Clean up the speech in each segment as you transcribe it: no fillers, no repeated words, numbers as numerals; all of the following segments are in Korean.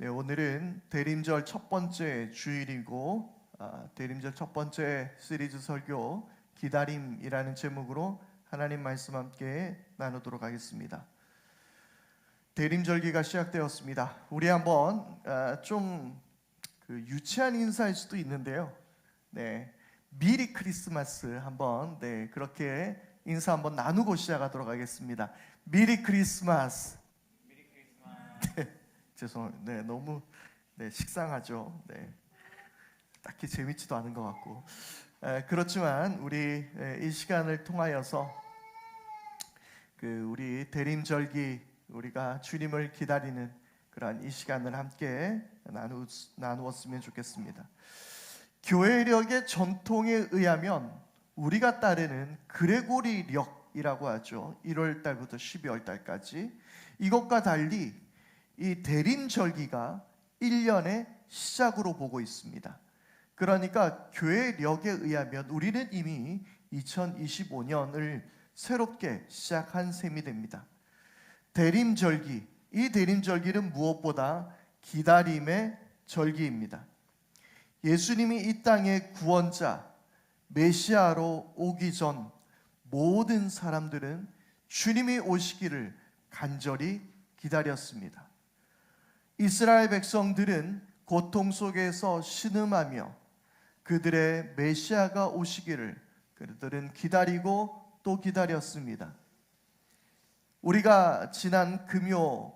네, 오늘은 대림절 첫 번째 주일이고 대림절 첫 번째 시리즈 설교 기다림이라는 제목으로 하나님 말씀 함께 나누도록 하겠습니다. 대림절기가 시작되었습니다. 우리 한번 좀 유치한 인사일 수도 있는데요. 네, 미리 크리스마스 한번 그렇게 인사 한번 나누고 시작하도록 하겠습니다. 미리 크리스마스. 죄송합니다. 네, 너무 식상하죠. 딱히 재밌지도 않은 것 같고 그렇지만 우리 이 시간을 통하여서 우리 대림절기 우리가 주님을 기다리는 그러한 이 시간을 함께 나누었으면 좋겠습니다. 교회력의 전통에 의하면 우리가 따르는 그레고리력이라고 하죠. 1월 달부터 12월 달까지 이것과 달리 이 대림절기가 1년의 시작으로 보고 있습니다. 그러니까 교회력에 의하면 우리는 이미 2025년을 새롭게 시작한 셈이 됩니다. 대림절기, 이 대림절기는 무엇보다 기다림의 절기입니다. 예수님이 이 땅의 구원자 메시아로 오기 전 모든 사람들은 주님이 오시기를 간절히 기다렸습니다. 이스라엘 백성들은 고통 속에서 신음하며 그들의 메시아가 오시기를 그들은 기다리고 또 기다렸습니다. 우리가 지난 금요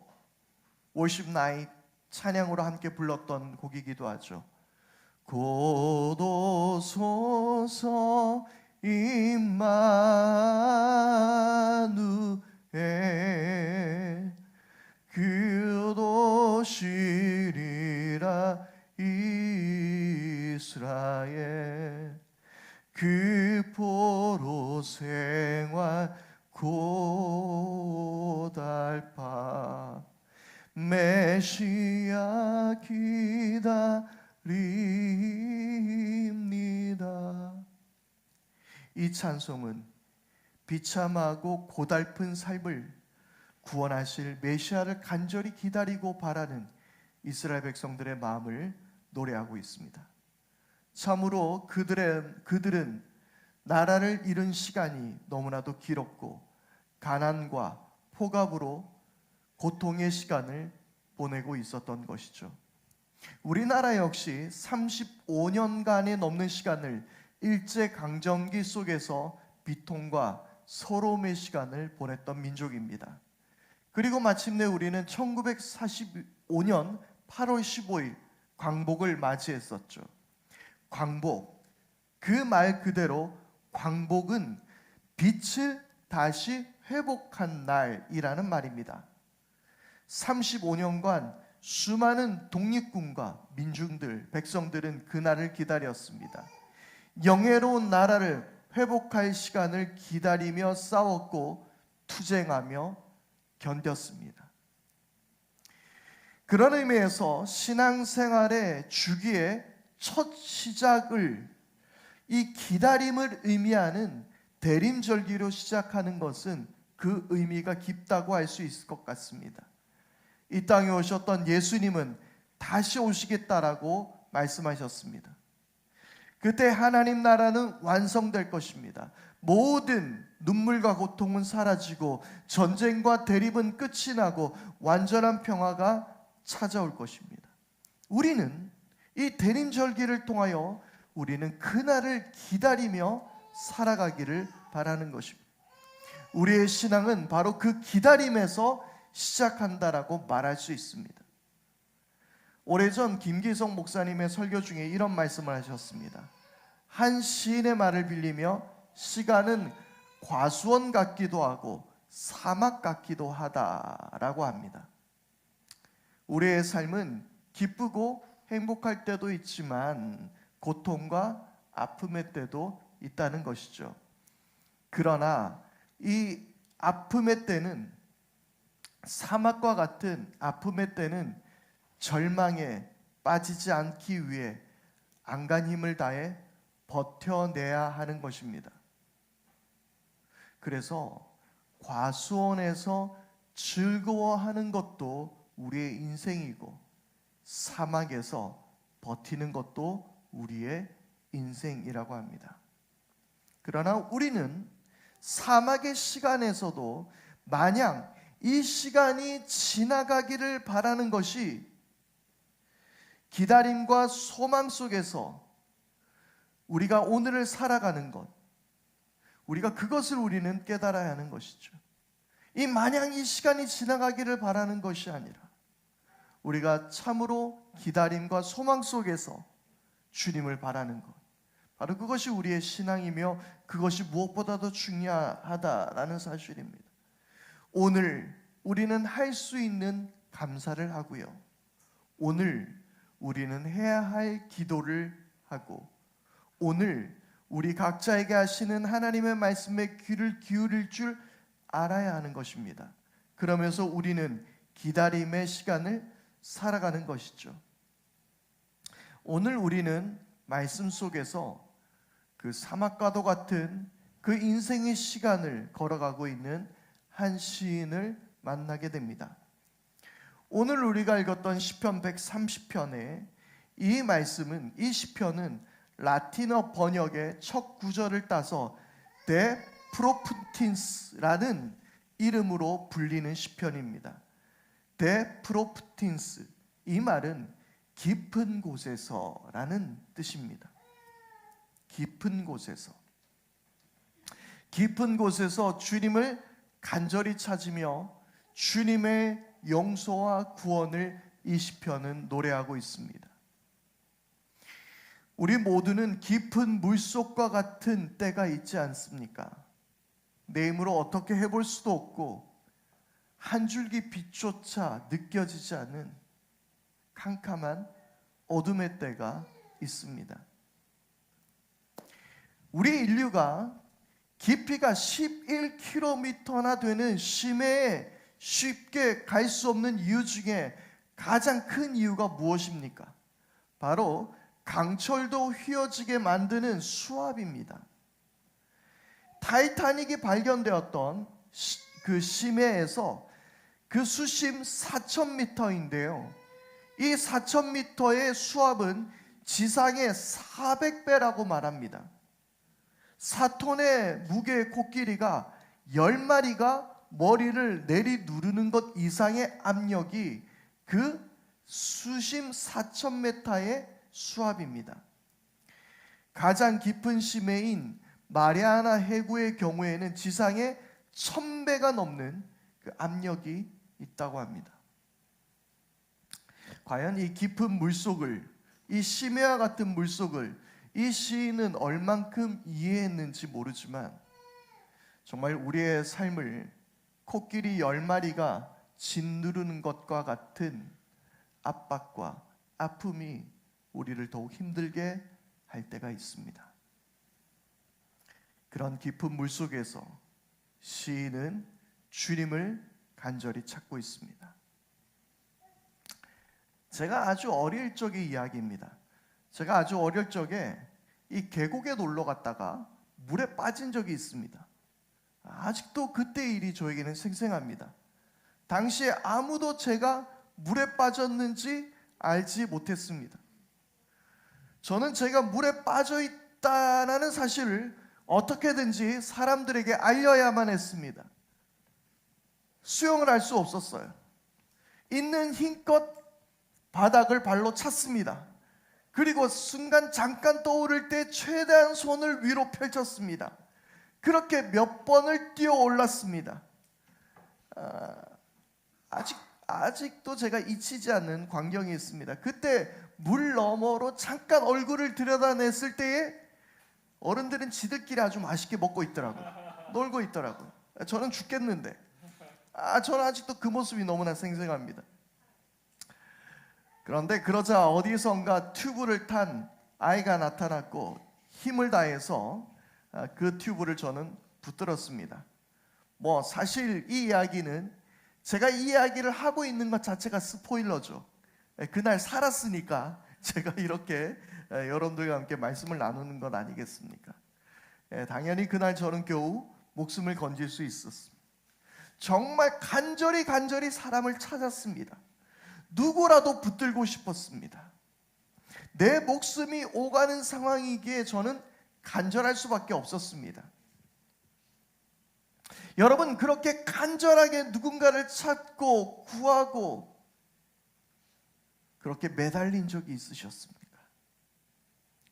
월십 나잇 찬양으로 함께 불렀던 곡이기도 하죠. 곧 오소서 임마누엘 그 오시리라 이스라엘 그 포로 생활 고달파 메시아 기다립니다. 이 찬송은 비참하고 고달픈 삶을 구원하실 메시아를 간절히 기다리고 바라는 이스라엘 백성들의 마음을 노래하고 있습니다. 참으로 그들은 나라를 잃은 시간이 너무나도 길었고 가난과 폭압으로 고통의 시간을 보내고 있었던 것이죠. 우리나라 역시 35년간에 넘는 시간을 일제강점기 속에서 비통과 서러움의 시간을 보냈던 민족입니다. 그리고 마침내 우리는 1945년 8월 15일 광복을 맞이했었죠. 광복, 그 말 그대로 광복은 빛을 다시 회복한 날이라는 말입니다. 35년간 수많은 독립군과 민중들, 백성들은 그날을 기다렸습니다. 영예로운 나라를 회복할 시간을 기다리며 싸웠고 투쟁하며 견뎠습니다. 그런 의미에서 신앙생활의 주기의 첫 시작을 이 기다림을 의미하는 대림절기로 시작하는 것은 그 의미가 깊다고 할 수 있을 것 같습니다. 이 땅에 오셨던 예수님은 다시 오시겠다라고 말씀하셨습니다. 그때 하나님 나라는 완성될 것입니다. 모든 눈물과 고통은 사라지고 전쟁과 대립은 끝이 나고 완전한 평화가 찾아올 것입니다. 우리는 이 대림절기를 통하여 우리는 그날을 기다리며 살아가기를 바라는 것입니다. 우리의 신앙은 바로 그 기다림에서 시작한다라고 말할 수 있습니다. 오래전 김기성 목사님의 설교 중에 이런 말씀을 하셨습니다. 한 시인의 말을 빌리며 시간은 과수원 같기도 하고 사막 같기도 하다라고 합니다. 우리의 삶은 기쁘고 행복할 때도 있지만 고통과 아픔의 때도 있다는 것이죠. 그러나 이 아픔의 때는, 사막과 같은 아픔의 때는 절망에 빠지지 않기 위해 안간 힘을 다해 버텨내야 하는 것입니다. 그래서 과수원에서 즐거워하는 것도 우리의 인생이고 사막에서 버티는 것도 우리의 인생이라고 합니다. 그러나 우리는 사막의 시간에서도 마냥 이 시간이 지나가기를 바라는 것이 기다림과 소망 속에서 우리가 오늘을 살아가는 것, 우리가 그것을 우리는 깨달아야 하는 것이죠. 이 마냥 이 시간이 지나가기를 바라는 것이 아니라 우리가 참으로 기다림과 소망 속에서 주님을 바라는 것, 바로 그것이 우리의 신앙이며 그것이 무엇보다도 중요하다라는 사실입니다. 오늘 우리는 할 수 있는 감사를 하고요, 오늘 우리는 해야 할 기도를 하고, 오늘 우리 각자에게 하시는 하나님의 말씀에 귀를 기울일 줄 알아야 하는 것입니다. 그러면서 우리는 기다림의 시간을 살아가는 것이죠. 오늘 우리는 말씀 속에서 그 사막과도 같은 그 인생의 시간을 걸어가고 있는 한 시인을 만나게 됩니다. 오늘 우리가 읽었던 시편 130편의 이 말씀은, 이 시편은 라틴어 번역의 첫 구절을 따서 데 프로프틴스라는 이름으로 불리는 시편입니다. 데 프로프틴스, 이 말은 깊은 곳에서라는 뜻입니다. 깊은 곳에서, 깊은 곳에서 주님을 간절히 찾으며 주님의 용서와 구원을 이 시편은 노래하고 있습니다. 우리 모두는 깊은 물속과 같은 때가 있지 않습니까? 내 힘으로 어떻게 해볼 수도 없고 한 줄기 빛조차 느껴지지 않은 캄캄한 어둠의 때가 있습니다. 우리 인류가 깊이가 11km나 되는 심해에 쉽게 갈 수 없는 이유 중에 가장 큰 이유가 무엇입니까? 바로 강철도 휘어지게 만드는 수압입니다. 타이타닉이 발견되었던 그 심해에서 그 수심 4,000m인데요. 이 4,000m의 수압은 지상의 400배라고 말합니다. 4톤의 무게의 코끼리가 10마리가 머리를 내리 누르는 것 이상의 압력이 그 수심 4,000m의 수압입니다. 가장 깊은 심해인 마리아나 해구의 경우에는 지상의 1,000배가 넘는 그 압력이 있다고 합니다. 과연 이 깊은 물속을, 이 심해와 같은 물속을 이 시인은 얼만큼 이해했는지 모르지만 정말 우리의 삶을 코끼리 10마리가 짓누르는 것과 같은 압박과 아픔이 우리를 더욱 힘들게 할 때가 있습니다. 그런 깊은 물속에서 시인은 주님을 간절히 찾고 있습니다. 제가 아주 어릴 적의 이야기입니다. 제가 아주 어릴 적에 이 계곡에 놀러 갔다가 물에 빠진 적이 있습니다. 아직도 그때의 일이 저에게는 생생합니다. 당시에 아무도 제가 물에 빠졌는지 알지 못했습니다. 저는 제가 물에 빠져 있다는 사실을 어떻게든지 사람들에게 알려야만 했습니다. 수영을 할 수 없었어요. 있는 힘껏 바닥을 발로 찼습니다. 그리고 순간 잠깐 떠오를 때 최대한 손을 위로 펼쳤습니다. 그렇게 몇 번을 뛰어 올랐습니다. 아직도 제가 잊히지 않는 광경이 있습니다. 그때 물 너머로 잠깐 얼굴을 들여다냈을 때에 어른들은 지들끼리 아주 맛있게 먹고 있더라고요. 놀고 있더라고요. 저는 죽겠는데 저는 아직도 그 모습이 너무나 생생합니다. 그런데 그러자 어디선가 튜브를 탄 아이가 나타났고 힘을 다해서 그 튜브를 저는 붙들었습니다. 사실 이 이야기는 제가 이 이야기를 하고 있는 것 자체가 스포일러죠. 그날 살았으니까 제가 이렇게 여러분들과 함께 말씀을 나누는 건 아니겠습니까? 당연히 그날 저는 겨우 목숨을 건질 수 있었습니다. 정말 간절히 사람을 찾았습니다. 누구라도 붙들고 싶었습니다. 내 목숨이 오가는 상황이기에 저는 간절할 수밖에 없었습니다. 여러분, 그렇게 간절하게 누군가를 찾고 구하고 그렇게 매달린 적이 있으셨습니까?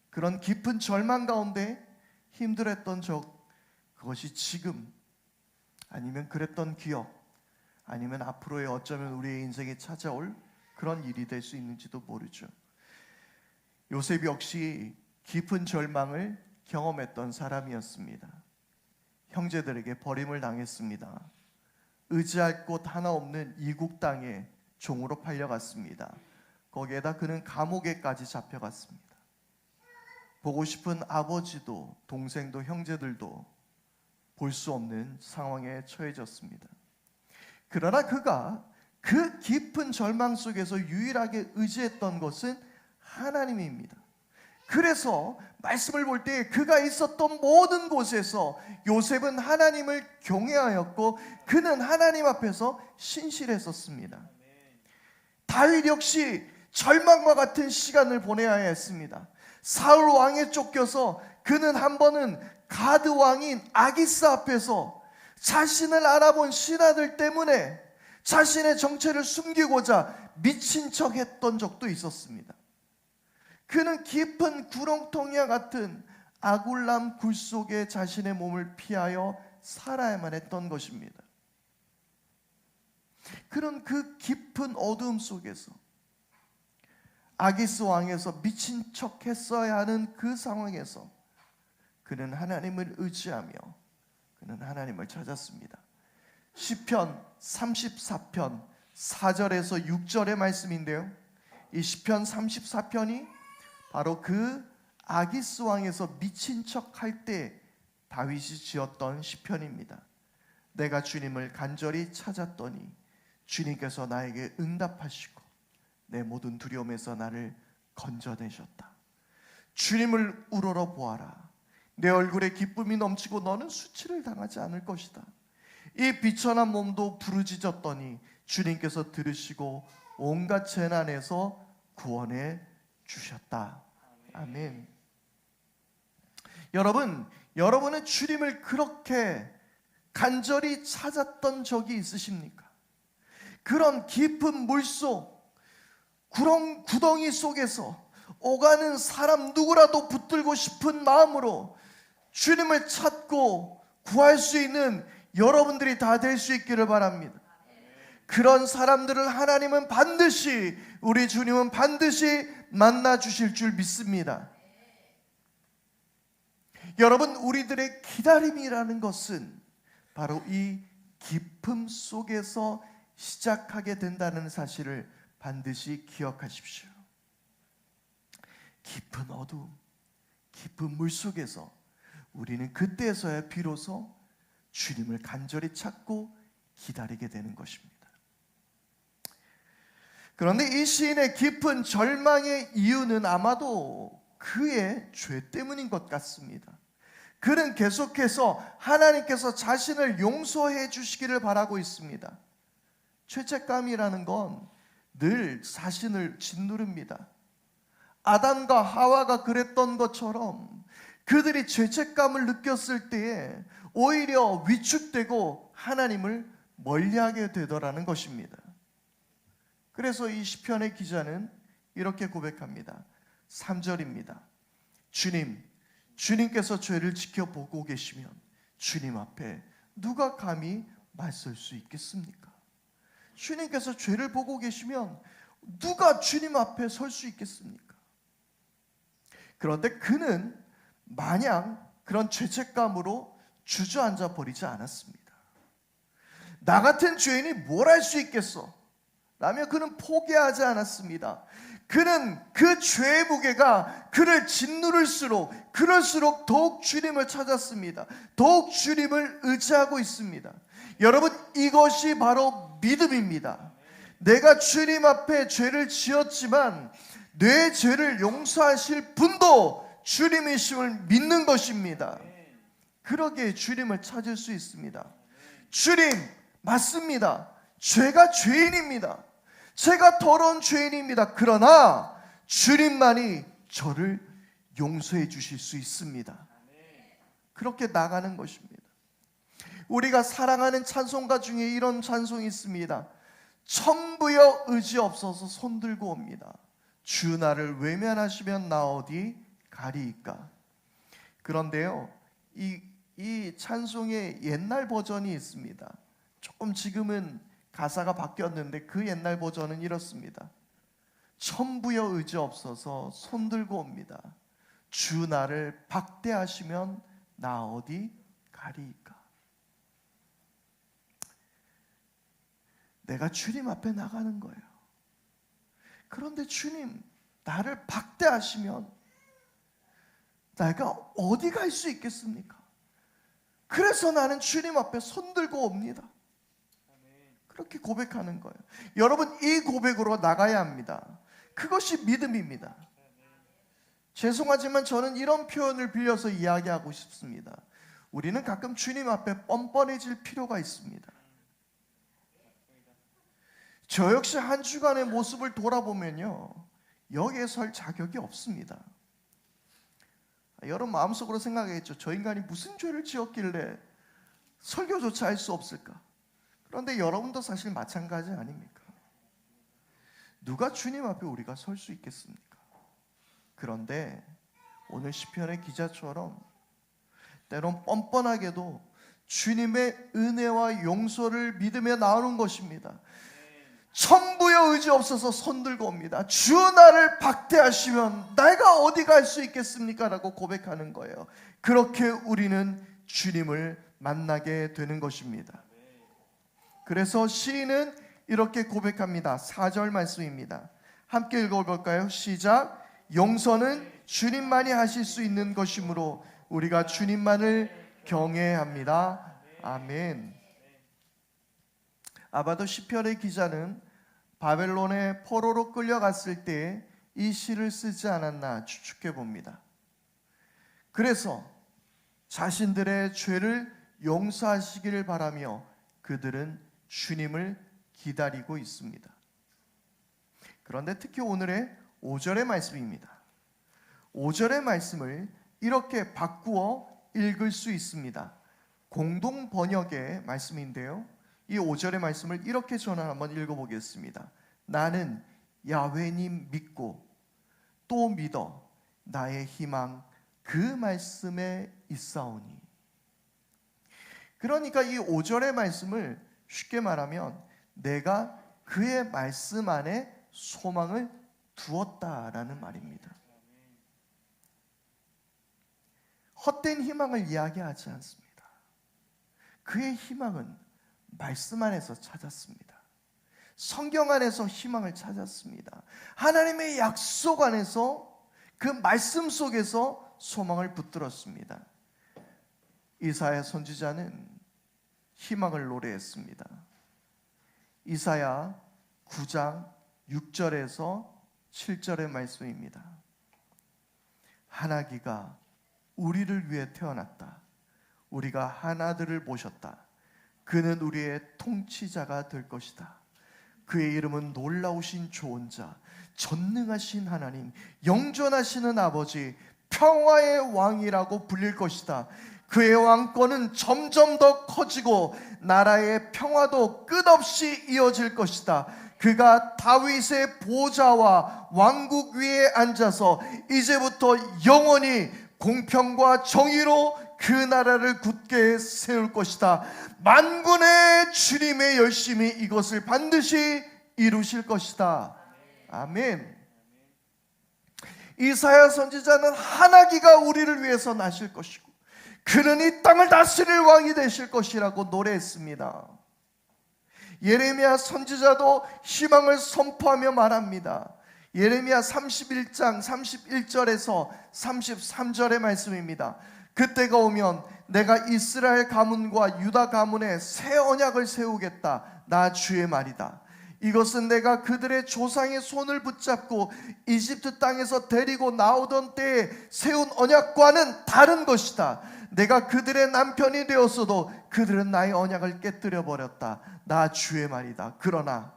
그런 깊은 절망 가운데 힘들었던 적, 그것이 지금 아니면 그랬던 기억, 아니면 앞으로의 어쩌면 우리의 인생에 찾아올 그런 일이 될 수 있는지도 모르죠. 요셉 역시 깊은 절망을 경험했던 사람이었습니다. 형제들에게 버림을 당했습니다. 의지할 곳 하나 없는 이국 땅에 종으로 팔려갔습니다. 거기에다 그는 감옥에까지 잡혀갔습니다. 보고 싶은 아버지도 동생도 형제들도 볼 수 없는 상황에 처해졌습니다. 그러나 그가 그 깊은 절망 속에서 유일하게 의지했던 것은 하나님입니다. 그래서 말씀을 볼 때 그가 있었던 모든 곳에서 요셉은 하나님을 경외하였고 그는 하나님 앞에서 신실했었습니다. 다윗 역시 절망과 같은 시간을 보내야 했습니다. 사울 왕에 쫓겨서 그는 한 번은 가드 왕인 아기스 앞에서 자신을 알아본 신하들 때문에 자신의 정체를 숨기고자 미친 척 했던 적도 있었습니다. 그는 깊은 구렁텅이와 같은 아굴람 굴 속에 자신의 몸을 피하여 살아야만 했던 것입니다. 그런 그 깊은 어두움 속에서 아기스 왕에서 미친 척 했어야 하는 그 상황에서 그는 하나님을 의지하며 그는 하나님을 찾았습니다. 시편 34편 4절에서 6절의 말씀인데요, 이 시편 34편이 바로 그 아기스 왕에서 미친 척 할 때 다윗이 지었던 시편입니다. 내가 주님을 간절히 찾았더니 주님께서 나에게 응답하시고 내 모든 두려움에서 나를 건져내셨다. 주님을 우러러 보아라. 내 얼굴에 기쁨이 넘치고 너는 수치를 당하지 않을 것이다. 이 비천한 몸도 부르짖었더니 주님께서 들으시고 온갖 재난에서 구원해 주셨다. 아멘. 여러분은 주님을 그렇게 간절히 찾았던 적이 있으십니까? 그런 깊은 물속, 구덩이 속에서 오가는 사람 누구라도 붙들고 싶은 마음으로 주님을 찾고 구할 수 있는 여러분들이 다 될 수 있기를 바랍니다. 그런 사람들을 하나님은 반드시, 우리 주님은 반드시 만나 주실 줄 믿습니다. 여러분, 우리들의 기다림이라는 것은 바로 이 깊음 속에서 시작하게 된다는 사실을 반드시 기억하십시오. 깊은 어두움, 깊은 물 속에서 우리는 그때서야 비로소 주님을 간절히 찾고 기다리게 되는 것입니다. 그런데 이 시인의 깊은 절망의 이유는 아마도 그의 죄 때문인 것 같습니다. 그는 계속해서 하나님께서 자신을 용서해 주시기를 바라고 있습니다. 죄책감이라는 건 늘 자신을 짓누릅니다. 아담과 하와가 그랬던 것처럼 그들이 죄책감을 느꼈을 때에 오히려 위축되고 하나님을 멀리하게 되더라는 것입니다. 그래서 이 시편의 기자는 이렇게 고백합니다. 3절입니다. 주님께서 죄를 지켜보고 계시면 주님 앞에 누가 감히 맞설 수 있겠습니까? 주님께서 죄를 보고 계시면 누가 주님 앞에 설 수 있겠습니까? 그런데 그는 마냥 그런 죄책감으로 주저앉아 버리지 않았습니다. 나 같은 죄인이 뭘 할 수 있겠어? 라며 그는 포기하지 않았습니다. 그는 그 죄의 무게가 그를 짓누를수록 그럴수록 더욱 주님을 찾았습니다. 더욱 주님을 의지하고 있습니다. 여러분, 이것이 바로 믿음입니다. 내가 주님 앞에 죄를 지었지만 내 죄를 용서하실 분도 주님이심을 믿는 것입니다. 그러기에 주님을 찾을 수 있습니다. 주님, 맞습니다. 죄가 죄인입니다. 제가 더러운 죄인입니다. 그러나 주님만이 저를 용서해 주실 수 있습니다. 그렇게 나가는 것입니다. 우리가 사랑하는 찬송가 중에 이런 찬송이 있습니다. 천부여 의지 없어서 손들고 옵니다. 주 나를 외면하시면 나 어디 가리이까. 그런데요, 이 찬송의 옛날 버전이 있습니다. 조금 지금은 가사가 바뀌었는데 그 옛날 버전은 이렇습니다. 천부여 의지 없어서 손들고 옵니다. 주 나를 박대하시면 나 어디 가리이까. 내가 주님 앞에 나가는 거예요. 그런데 주님 나를 박대하시면 내가 어디 갈 수 있겠습니까? 그래서 나는 주님 앞에 손들고 옵니다. 그렇게 고백하는 거예요. 여러분, 이 고백으로 나가야 합니다. 그것이 믿음입니다. 죄송하지만 저는 이런 표현을 빌려서 이야기하고 싶습니다. 우리는 가끔 주님 앞에 뻔뻔해질 필요가 있습니다. 저 역시 한 주간의 모습을 돌아보면요, 여기에 설 자격이 없습니다. 여러분 마음속으로 생각하겠죠. 저 인간이 무슨 죄를 지었길래 설교조차 할 수 없을까? 그런데 여러분도 사실 마찬가지 아닙니까? 누가 주님 앞에 우리가 설 수 있겠습니까? 그런데 오늘 시편의 기자처럼 때론 뻔뻔하게도 주님의 은혜와 용서를 믿으며 나오는 것입니다. 천부여 의지 없어서 손들고 옵니다. 주 나를 박대하시면 내가 어디 갈 수 있겠습니까? 라고 고백하는 거예요. 그렇게 우리는 주님을 만나게 되는 것입니다. 그래서 시인은 이렇게 고백합니다. 4절 말씀입니다. 함께 읽어볼까요? 시작. 용서는 주님만이 하실 수 있는 것이므로 우리가 주님만을 경외합니다. 아멘. 아마도 시편의 기자는 바벨론의 포로로 끌려갔을 때 이 시를 쓰지 않았나 추측해 봅니다. 그래서 자신들의 죄를 용서하시기를 바라며 그들은 주님을 기다리고 있습니다. 그런데 특히 오늘의 5절의 말씀입니다. 5절의 말씀을 이렇게 바꾸어 읽을 수 있습니다. 공동 번역의 말씀인데요, 이 5절의 말씀을 이렇게 저는 한번 읽어보겠습니다. 나는 야훼님 믿고 또 믿어 나의 희망 그 말씀에 있사오니. 그러니까 이 5절의 말씀을 쉽게 말하면 내가 그의 말씀 안에 소망을 두었다라는 말입니다. 헛된 희망을 이야기하지 않습니다. 그의 희망은 말씀 안에서 찾았습니다. 성경 안에서 희망을 찾았습니다. 하나님의 약속 안에서 그 말씀 속에서 소망을 붙들었습니다. 이사야 선지자는 희망을 노래했습니다. 이사야 9장 6절에서 7절의 말씀입니다. 하나기가 우리를 위해 태어났다. 우리가 한 아들을 모셨다. 그는 우리의 통치자가 될 것이다. 그의 이름은 놀라우신 조언자, 전능하신 하나님, 영존하시는 아버지, 평화의 왕이라고 불릴 것이다. 그의 왕권은 점점 더 커지고 나라의 평화도 끝없이 이어질 것이다. 그가 다윗의 보좌와 왕국 위에 앉아서 이제부터 영원히 공평과 정의로 그 나라를 굳게 세울 것이다. 만군의 주님의 열심히 이것을 반드시 이루실 것이다. 아멘. 이사야 선지자는 하나기가 우리를 위해서 나실 것이고 그는 이 땅을 다스릴 왕이 되실 것이라고 노래했습니다. 예레미야 선지자도 희망을 선포하며 말합니다. 예레미야 31장 31절에서 33절의 말씀입니다. 그때가 오면 내가 이스라엘 가문과 유다 가문에 새 언약을 세우겠다. 나 주의 말이다. 이것은 내가 그들의 조상의 손을 붙잡고 이집트 땅에서 데리고 나오던 때에 세운 언약과는 다른 것이다. 내가 그들의 남편이 되었어도 그들은 나의 언약을 깨뜨려 버렸다. 나 주의 말이다. 그러나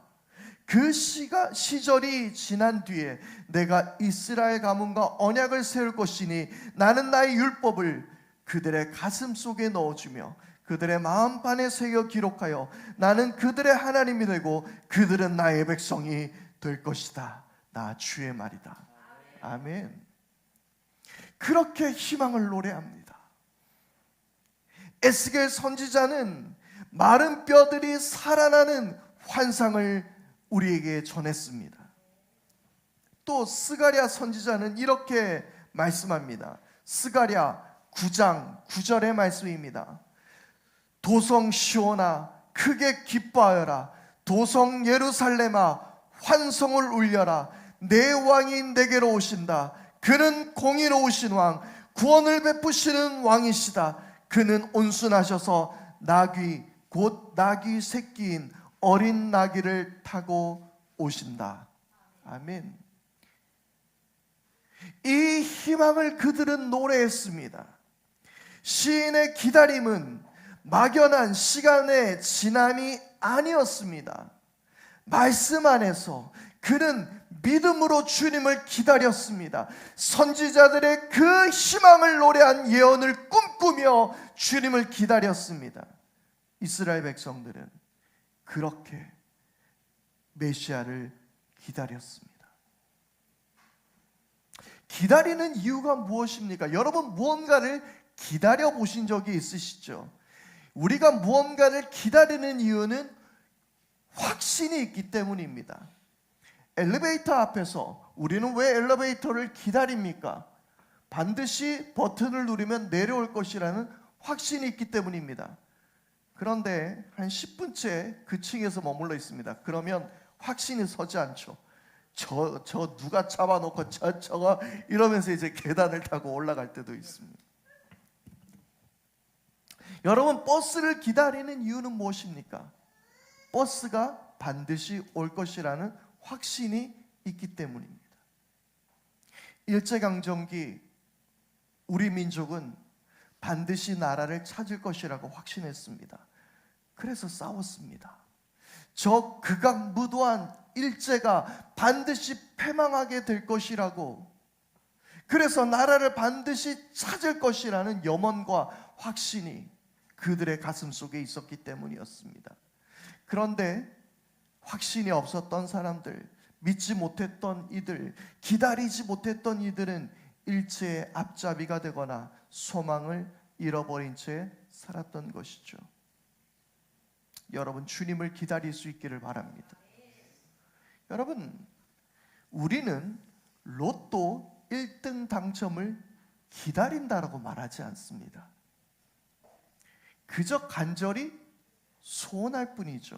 그 시절이 지난 뒤에 내가 이스라엘 가문과 언약을 세울 것이니 나는 나의 율법을 그들의 가슴 속에 넣어주며 그들의 마음판에 새겨 기록하여 나는 그들의 하나님이 되고 그들은 나의 백성이 될 것이다. 나 주의 말이다. 아멘. 그렇게 희망을 노래합니다. 에스겔 선지자는 마른 뼈들이 살아나는 환상을 우리에게 전했습니다. 또 스가랴 선지자는 이렇게 말씀합니다. 스가랴 9장 9절의 말씀입니다. 도성 시온아 크게 기뻐하여라. 도성 예루살렘아 환성을 울려라. 내 왕이 내게로 오신다. 그는 공의로우신 왕, 구원을 베푸시는 왕이시다. 그는 온순하셔서 나귀 곧 나귀 새끼인 어린 나귀를 타고 오신다. 아멘. 이 희망을 그들은 노래했습니다. 시인의 기다림은 막연한 시간의 지남이 아니었습니다. 말씀 안에서 그는 믿음으로 주님을 기다렸습니다. 선지자들의 그 희망을 노래한 예언을 꿈꾸며 주님을 기다렸습니다. 이스라엘 백성들은 그렇게 메시아를 기다렸습니다. 기다리는 이유가 무엇입니까? 여러분 무언가를 기다려 보신 적이 있으시죠? 우리가 무언가를 기다리는 이유는 확신이 있기 때문입니다. 엘리베이터 앞에서 우리는 왜 엘리베이터를 기다립니까? 반드시 버튼을 누르면 내려올 것이라는 확신이 있기 때문입니다. 그런데 한 10분째 그 층에서 머물러 있습니다. 그러면 확신이 서지 않죠. 저 누가 잡아놓고 저거 이러면서 이제 계단을 타고 올라갈 때도 있습니다. 여러분 버스를 기다리는 이유는 무엇입니까? 버스가 반드시 올 것이라는 확신이 있기 때문입니다. 일제강점기 우리 민족은 반드시 나라를 찾을 것이라고 확신했습니다. 그래서 싸웠습니다. 저 극악무도한 일제가 반드시 패망하게 될 것이라고, 그래서 나라를 반드시 찾을 것이라는 염원과 확신이 그들의 가슴 속에 있었기 때문이었습니다. 그런데 확신이 없었던 사람들, 믿지 못했던 이들, 기다리지 못했던 이들은 일제의 앞잡이가 되거나 소망을 잃어버린 채 살았던 것이죠. 여러분 주님을 기다릴 수 있기를 바랍니다. 여러분 우리는 로또 1등 당첨을 기다린다라고 말하지 않습니다. 그저 간절히 소원할 뿐이죠.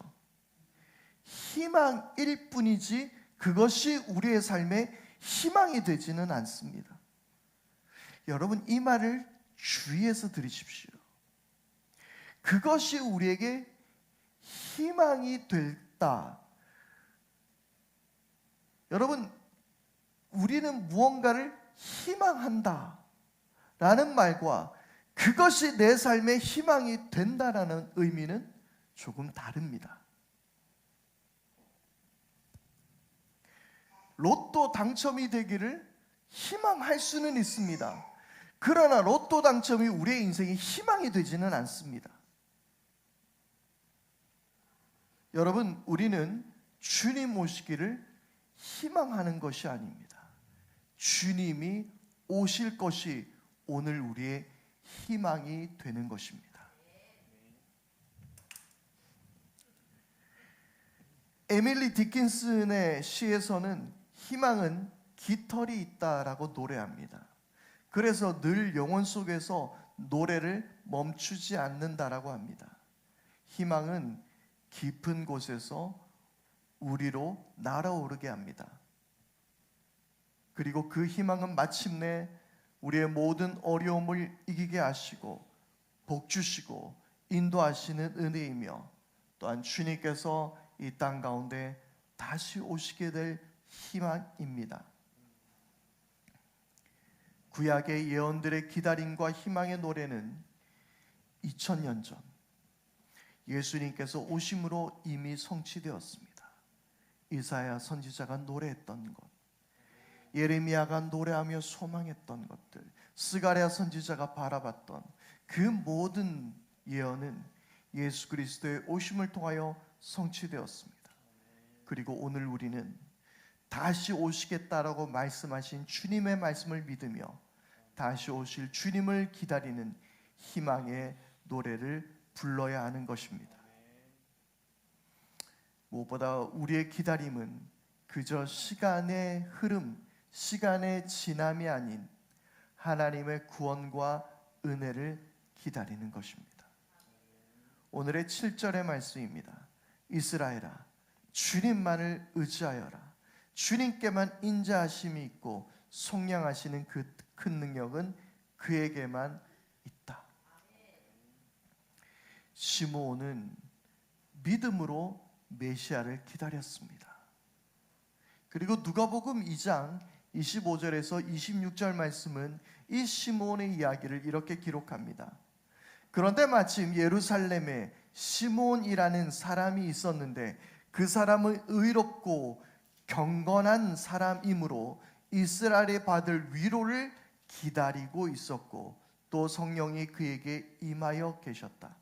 희망일 뿐이지 그것이 우리의 삶의 희망이 되지는 않습니다. 여러분 이 말을 주의해서 들으십시오. 그것이 우리에게 희망이 됐다. 여러분 우리는 무언가를 희망한다 라는 말과 그것이 내 삶의 희망이 된다라는 의미는 조금 다릅니다. 로또 당첨이 되기를 희망할 수는 있습니다. 그러나 로또 당첨이 우리의 인생의 희망이 되지는 않습니다. 여러분 우리는 주님 오시기를 희망하는 것이 아닙니다. 주님이 오실 것이 오늘 우리의 희망이 되는 것입니다. 에밀리 디킨슨의 시에서는 희망은 깃털이 있다라고 노래합니다. 그래서 늘 영혼 속에서 노래를 멈추지 않는다라고 합니다. 희망은 깊은 곳에서 우리로 날아오르게 합니다. 그리고 그 희망은 마침내 우리의 모든 어려움을 이기게 하시고 복 주시고 인도하시는 은혜이며 또한 주님께서 이 땅 가운데 다시 오시게 될 희망입니다. 구약의 예언들의 기다림과 희망의 노래는 2000년 전 예수님께서 오심으로 이미 성취되었습니다. 이사야 선지자가 노래했던 것, 예레미야가 노래하며 소망했던 것들, 스가랴 선지자가 바라봤던 그 모든 예언은 예수 그리스도의 오심을 통하여 성취되었습니다. 그리고 오늘 우리는 다시 오시겠다라고 말씀하신 주님의 말씀을 믿으며 다시 오실 주님을 기다리는 희망의 노래를 불러야 하는 것입니다. 무엇보다 우리의 기다림은 그저 시간의 흐름, 시간의 지남이 아닌 하나님의 구원과 은혜를 기다리는 것입니다. 오늘의 7절의 말씀입니다. 이스라엘아, 주님만을 의지하여라. 주님께만 인자하심이 있고 속량하시는 그 큰 능력은 그에게만 있다. 시므온은 믿음으로 메시아를 기다렸습니다. 그리고 누가복음 2장 25절에서 26절 말씀은 이 시므온의 이야기를 이렇게 기록합니다. 그런데 마침 예루살렘에 시므온이라는 사람이 있었는데 그 사람은 의롭고 경건한 사람이므로 이스라엘이 받을 위로를 기다리고 있었고 또 성령이 그에게 임하여 계셨다.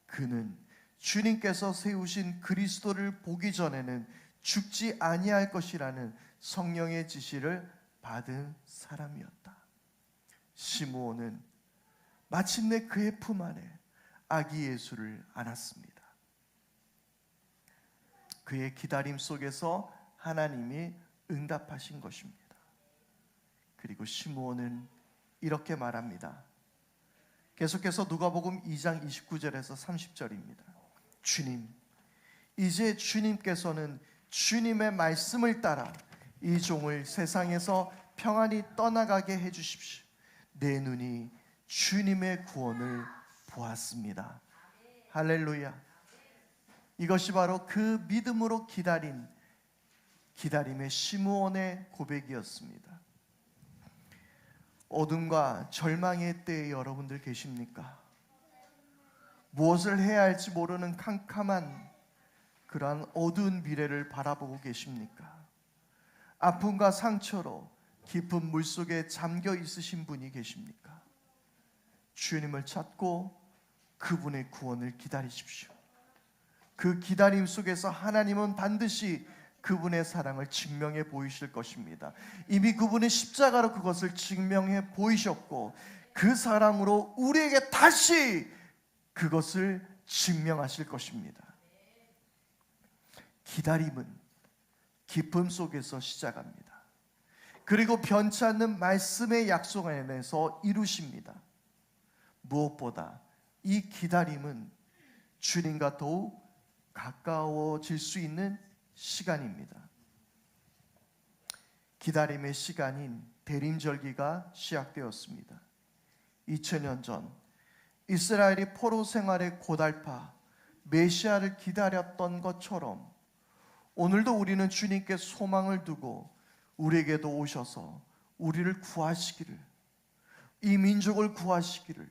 그는 주님께서 세우신 그리스도를 보기 전에는 죽지 아니할 것이라는 성령의 지시를 받은 사람이었다. 시므온은 마침내 그의 품 안에 아기 예수를 안았습니다. 그의 기다림 속에서 하나님이 응답하신 것입니다. 그리고 시므온은 이렇게 말합니다. 계속해서 누가복음 2장 29절에서 30절입니다. 주님, 이제 주님께서는 주님의 말씀을 따라 이 종을 세상에서 평안히 떠나가게 해주십시오. 내 눈이 주님의 구원을 보았습니다. 할렐루야. 이것이 바로 그 믿음으로 기다림의 시므온의 고백이었습니다. 어둠과 절망의 때에 여러분들 계십니까? 무엇을 해야 할지 모르는 캄캄한 그러한 어두운 미래를 바라보고 계십니까? 아픔과 상처로 깊은 물속에 잠겨 있으신 분이 계십니까? 주님을 찾고 그분의 구원을 기다리십시오. 그 기다림 속에서 하나님은 반드시 그분의 사랑을 증명해 보이실 것입니다. 이미 그분의 십자가로 그것을 증명해 보이셨고 그 사랑으로 우리에게 다시 그것을 증명하실 것입니다. 기다림은 기쁨 속에서 시작합니다. 그리고 변치 않는 말씀의 약속 안에서 이루십니다. 무엇보다 이 기다림은 주님과 더욱 가까워질 수 있는 시간입니다. 기다림의 시간인 대림절기가 시작되었습니다. 2000년 전 이스라엘이 포로 생활에 고달파 메시아를 기다렸던 것처럼 오늘도 우리는 주님께 소망을 두고 우리에게도 오셔서 우리를 구하시기를, 이 민족을 구하시기를,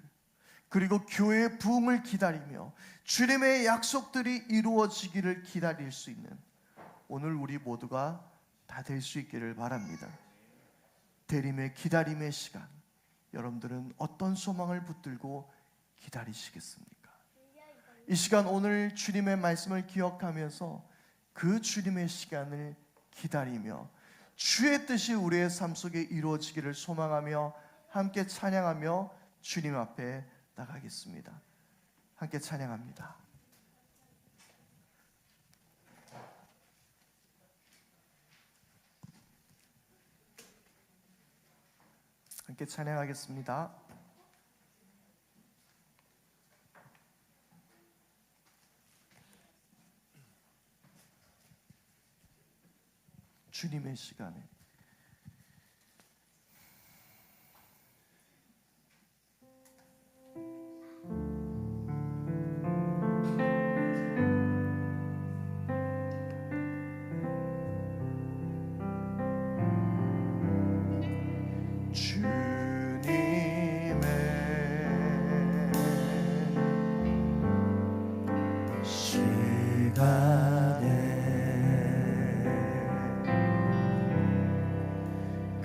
그리고 교회의 부흥을 기다리며 주님의 약속들이 이루어지기를 기다릴 수 있는 오늘 우리 모두가 다 될 수 있기를 바랍니다. 대림의 기다림의 시간, 여러분들은 어떤 소망을 붙들고 기다리시겠습니까? 이 시간 오늘 주님의 말씀을 기억하면서 그 주님의 시간을 기다리며 주의 뜻이 우리의 삶 속에 이루어지기를 소망하며 함께 찬양하며 주님 앞에 나가겠습니다. 함께 찬양합니다. 함께 찬양하겠습니다. 주님의 시간에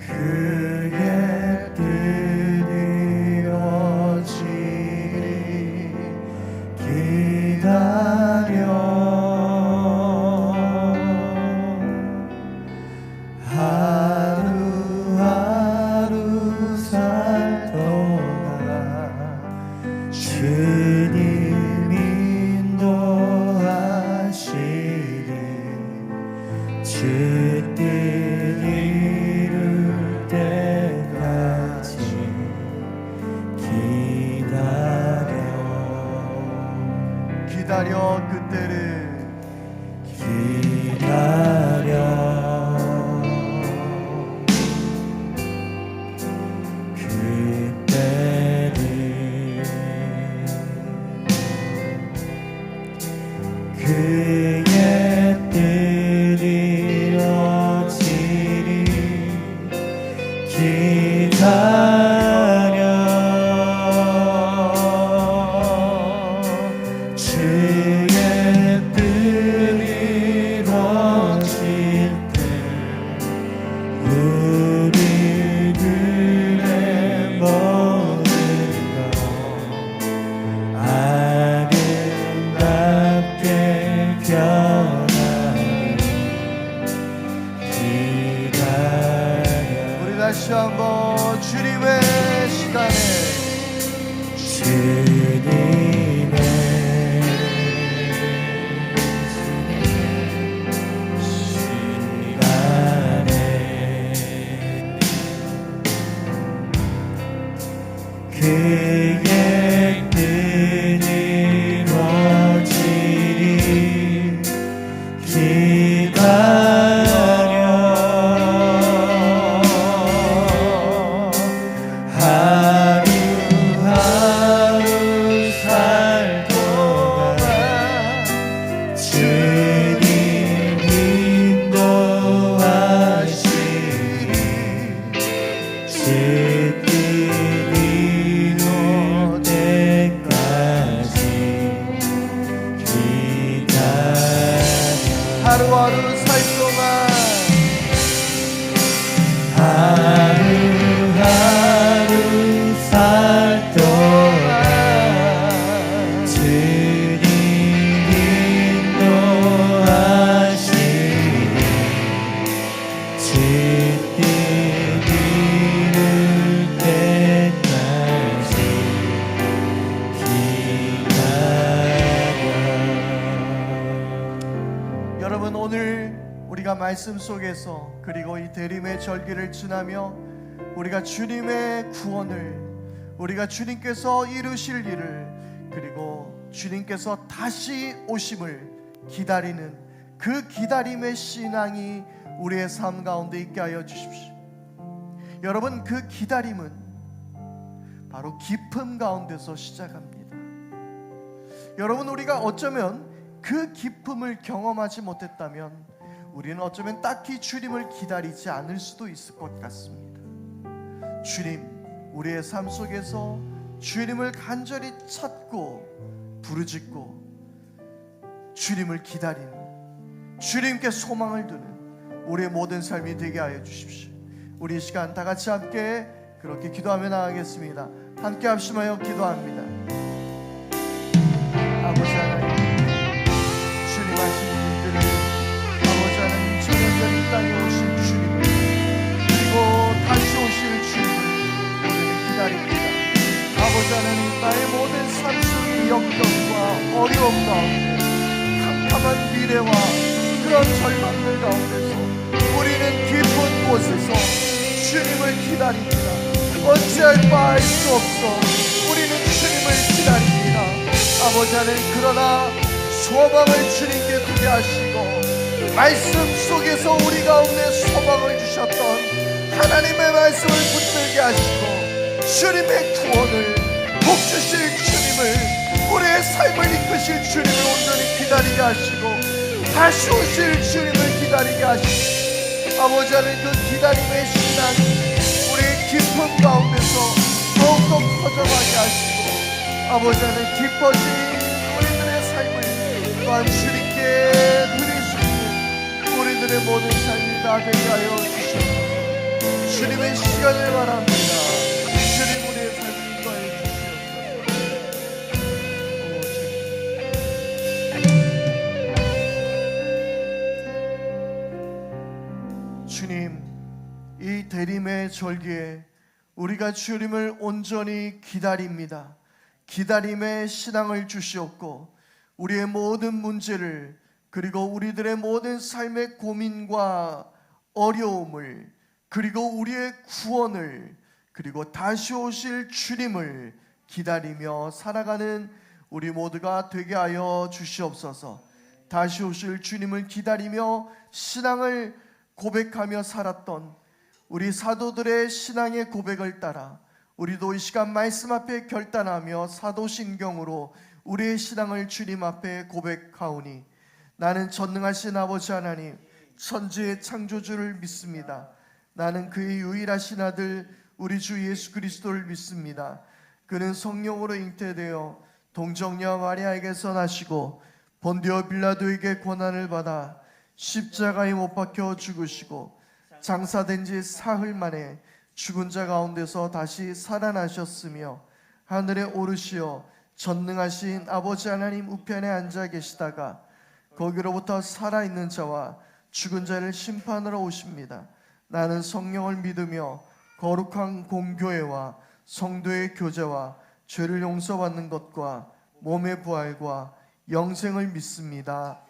그의 뜻 이루어지리 기다려 하루하루 살 동안 주님 인도하시리 주 뜻 이룰 때까지 기다려 그때를 기다려 그의 뜻 이루어지리 기다려 주의 뜻 이루어질 때 우리들의 모든 것 아름답게 우리 다시 한번 주님의 시간에 그의 뜻 이루어지리 기다려 하루하루 살 동안 주님 인도하시리 주 뜻 이룰 때까지 하루하루 살 동안 하루하루 살 동안 주님 인도하시리 주 뜻 이룰 때까지 기다려. 여러분 오늘 우리가 말씀 속에서 그리고 이 대림의 절기를 지나며 우리가 주님의 구원을 우리가 주님께서 이루실 일을 그리고 주님께서 다시 오심을 기다리는 그 기다림의 신앙이 우리의 삶 가운데 있게 하여 주십시오. 여러분 그 기다림은 바로 기쁨 가운데서 시작합니다. 여러분 우리가 어쩌면 그 기쁨을 경험하지 못했다면 우리는 어쩌면 딱히 주님을 기다리지 않을 수도 있을 것 같습니다. 주님, 우리의 삶 속에서 주님을 간절히 찾고 부르짖고 주님을 기다리는 주님께 소망을 두는 우리의 모든 삶이 되게 하여 주십시오. 우리 이 시간 다 같이 함께 그렇게 기도하며 나가겠습니다. 함께 합심하여 기도합니다. 아버지 하나님, 주님 하신 일들을 아버지 하나님 천년전 이 땅에 오신 주님을 그리고 다시 오실 주님을 우리는 기다립니다. 아버지 하나님, 나의 모든 삶 속의 역경과 어려움 가운데 캄캄한 미래와 그런 절망들 가운데서 우리는 깊은 곳에서 주님을 기다립니다. 어찌할 바 알 수 없어 우리는 주님을 기다립니다. 아버지 하나님, 그러나 소망을 주님께 두게 하시고 말씀 속에서 우리 가운데 소망을 주셨던 하나님의 말씀을 붙들게 하시고 주님의 구원을 복 주실 주님을 우리의 삶을 이끄실 주님을 온전히 기다리게 하시고 다시 오실 주님을 기다리게 하시고 아버지 하나님, 그 기다림의 신앙이 우리의 기쁨 가운데서 더욱더 커져가게 하시고 아버지 하나님, 기뻐진 우리들의 삶을 또한 주님께 드릴 수 있는 우리들의 모든 삶이 다 되게 하여 주시옵소서. 주님의 시간을 바랍니다. 주님 우리의 삶을 인도하여 주시옵소서. 주님, 이 대림의 절기에 우리가 주님을 온전히 기다립니다. 기다림의 신앙을 주시옵고 우리의 모든 문제를, 그리고 우리들의 모든 삶의 고민과 어려움을, 그리고 우리의 구원을, 그리고 다시 오실 주님을 기다리며 살아가는 우리 모두가 되게 하여 주시옵소서. 다시 오실 주님을 기다리며 신앙을 고백하며 살았던 우리 사도들의 신앙의 고백을 따라 우리도 이 시간 말씀 앞에 결단하며 사도신경으로 우리의 신앙을 주님 앞에 고백하오니, 나는 전능하신 아버지 하나님, 천지의 창조주를 믿습니다. 나는 그의 유일하신 아들 우리 주 예수 그리스도를 믿습니다. 그는 성령으로 잉태되어 동정녀 마리아에게서 나시고 본디오 빌라도에게 고난을 받아 십자가에 못 박혀 죽으시고 장사된 지 사흘 만에 죽은 자 가운데서 다시 살아나셨으며 하늘에 오르시어 전능하신 아버지 하나님 우편에 앉아 계시다가 거기로부터 살아있는 자와 죽은 자를 심판하러 오십니다. 나는 성령을 믿으며 거룩한 공교회와 성도의 교제와 죄를 용서받는 것과 몸의 부활과 영생을 믿습니다.